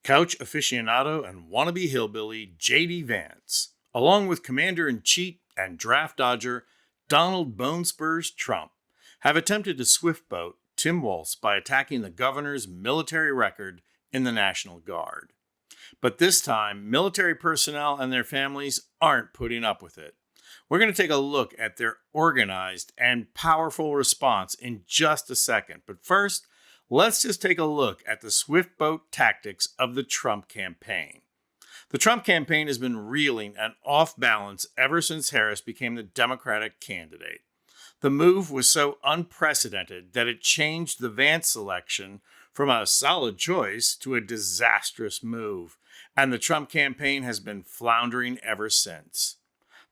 couch aficionado and wannabe hillbilly J.D. Vance, along with Commander-in-Chief and draft dodger Donald Bonespurs Trump, have attempted to swift-boat Tim Walz by attacking the governor's military record in the National Guard. But this time, military personnel and their families aren't putting up with it. We're going to take a look at their organized and powerful response in just a second. But first, let's just take a look at the swift boat tactics of the Trump campaign. The Trump campaign has been reeling and off balance ever since Harris became the Democratic candidate. The move was so unprecedented that it changed the Vance selection from a solid choice to a disastrous move, and the Trump campaign has been floundering ever since.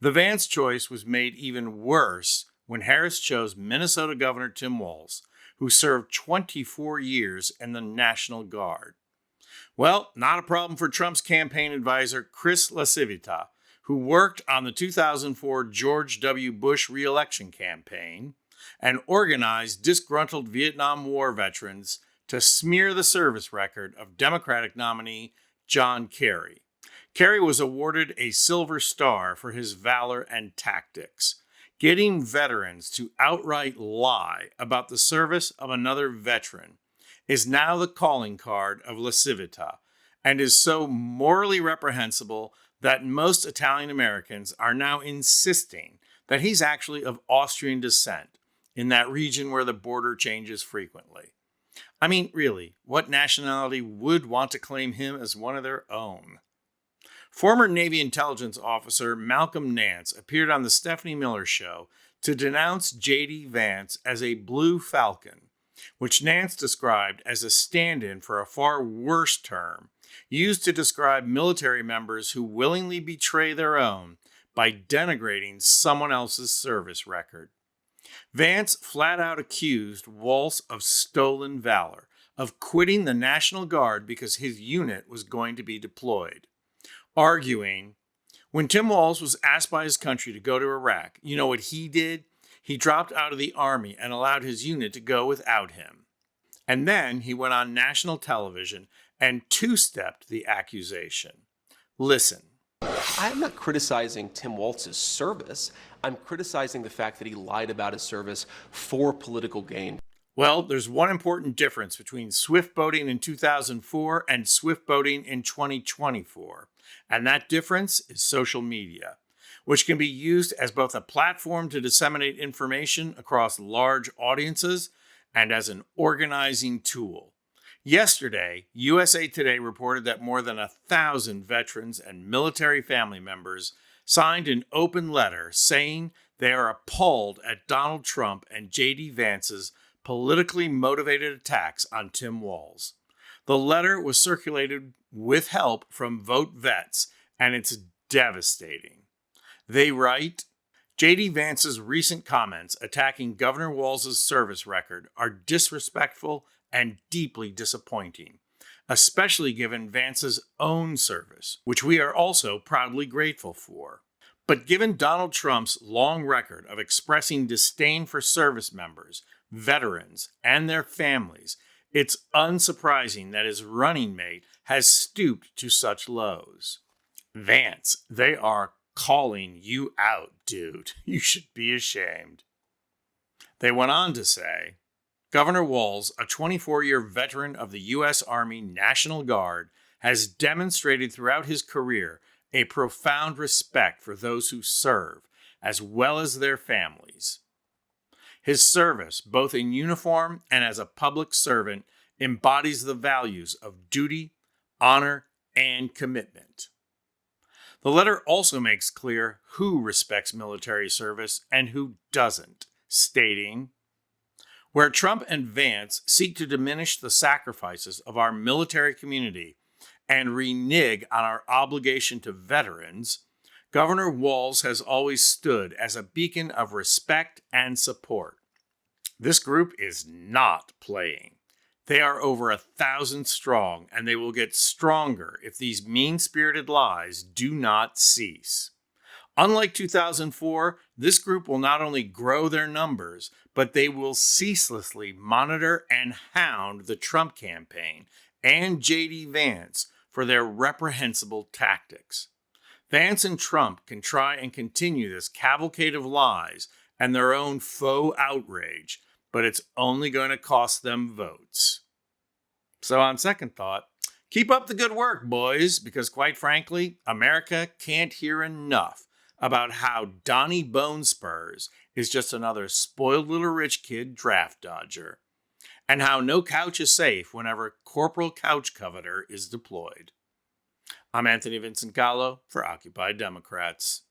The Vance choice was made even worse when Harris chose Minnesota Governor Tim Walz, who served 24 years in the National Guard. Well, not a problem for Trump's campaign advisor, Chris LaCivita, who worked on the 2004 George W. Bush re-election campaign and organized disgruntled Vietnam War veterans to smear the service record of Democratic nominee John Kerry. Kerry was awarded a Silver Star for his valor and tactics. Getting veterans to outright lie about the service of another veteran is now the calling card of LaCivita and is so morally reprehensible that most Italian Americans are now insisting that he's actually of Austrian descent in that region where the border changes frequently. I mean, really, what nationality would want to claim him as one of their own? Former Navy intelligence officer Malcolm Nance appeared on the Stephanie Miller Show to denounce J.D. Vance as a blue falcon, which Nance described as a stand-in for a far worse term used to describe military members who willingly betray their own by denigrating someone else's service record. Vance flat out accused Walz of stolen valor, of quitting the National Guard because his unit was going to be deployed, arguing, when Tim Walz was asked by his country to go to Iraq, you know what he did? He dropped out of the Army and allowed his unit to go without him. And then he went on national television and two-stepped the accusation. Listen. I'm not criticizing Tim Walz's service. I'm criticizing the fact that he lied about his service for political gain. Well, there's one important difference between swift boating in 2004 and swift boating in 2024. And that difference is social media, which can be used as both a platform to disseminate information across large audiences and as an organizing tool. Yesterday, USA Today reported that more than 1,000 veterans and military family members signed an open letter saying they are appalled at Donald Trump and J.D. Vance's politically motivated attacks on Tim Walz. The letter was circulated with help from Vote Vets, and it's devastating. They write, J.D. Vance's recent comments attacking Governor Walz's service record are disrespectful and deeply disappointing, especially given Vance's own service, which we are also proudly grateful for. But given Donald Trump's long record of expressing disdain for service members, veterans, and their families, it's unsurprising that his running mate has stooped to such lows. Vance, they are calling you out, dude. You should be ashamed. They went on to say, Governor Walz, a 24-year veteran of the U.S. Army National Guard, has demonstrated throughout his career a profound respect for those who serve, as well as their families. His service, both in uniform and as a public servant, embodies the values of duty, honor, and commitment. The letter also makes clear who respects military service and who doesn't, stating, where Trump and Vance seek to diminish the sacrifices of our military community and renege on our obligation to veterans, Governor Walz has always stood as a beacon of respect and support. This group is not playing. They are over 1,000 strong, and they will get stronger if these mean-spirited lies do not cease. Unlike 2004, this group will not only grow their numbers, but they will ceaselessly monitor and hound the Trump campaign and J.D. Vance for their reprehensible tactics. Vance and Trump can try and continue this cavalcade of lies and their own faux outrage, but it's only going to cost them votes. So on second thought, keep up the good work, boys, because quite frankly, America can't hear enough about how Donnie Bone Spurs is just another spoiled little rich kid draft dodger, and how no couch is safe whenever Corporal Couch Coveter is deployed. I'm Anthony Vincent Gallo for Occupy Democrats.